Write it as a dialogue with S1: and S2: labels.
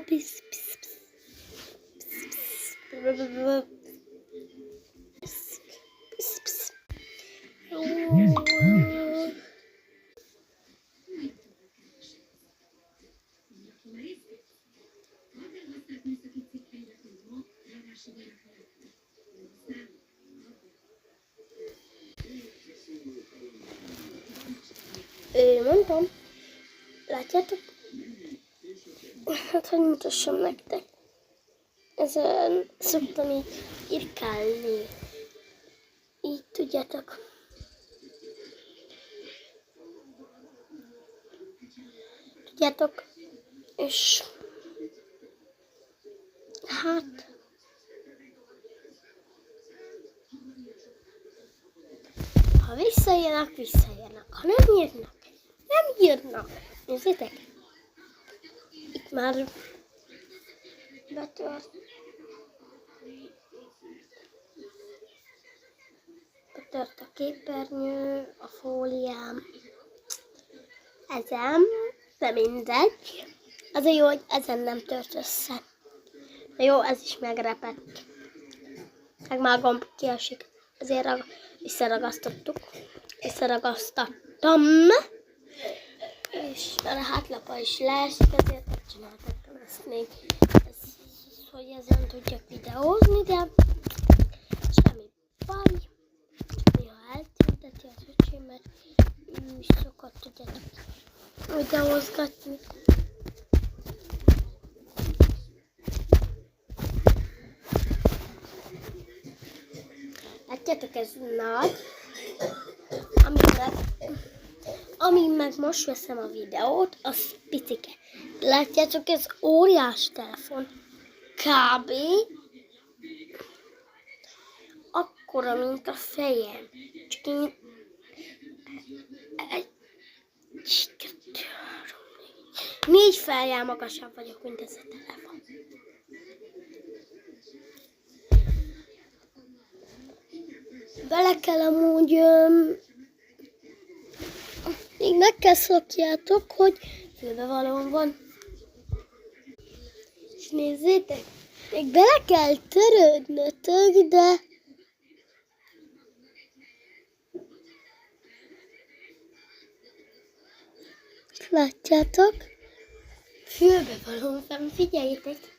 S1: pisz, pisz, pisz. Pisz, pisz. Mondtam, látjátok? Hát, hogy mutassam nektek. Ezen szoktam így irkálni. Így tudjátok. Tudjátok, és hát ha visszaírnak, visszaírnak. Ha nem írnak, nem írnak. Nézzétek, itt már betört a képernyő, a fóliám. Ezen, de mindegy. Az a jó, hogy ezen nem tört össze. De jó, ez is megrepett. Meg már a gomb kiesik. Ezért visszaragasztattam. És a hátlapa is leesik, ezért megcsináltam ezt még. Hogy ezen tudjak videózni, de semmi baj. Néha eltünteti az öcsém, mert ő is szokott, tudjátok, videózgatni. Látjátok, ez nagy, amin meg most veszem a videót, az picike. Látjátok, ez óriás telefon. Kb. Akkora, mint a fejem. Csak én... 4 feljel magasabb vagyok, mint ez a telefon. Bele kell amúgy... még meg kell szokjátok, hogy fülbevalóm van. És nézzétek, még bele kell törődnötök, de... Látjátok? Fülbevalóm van, figyeljétek!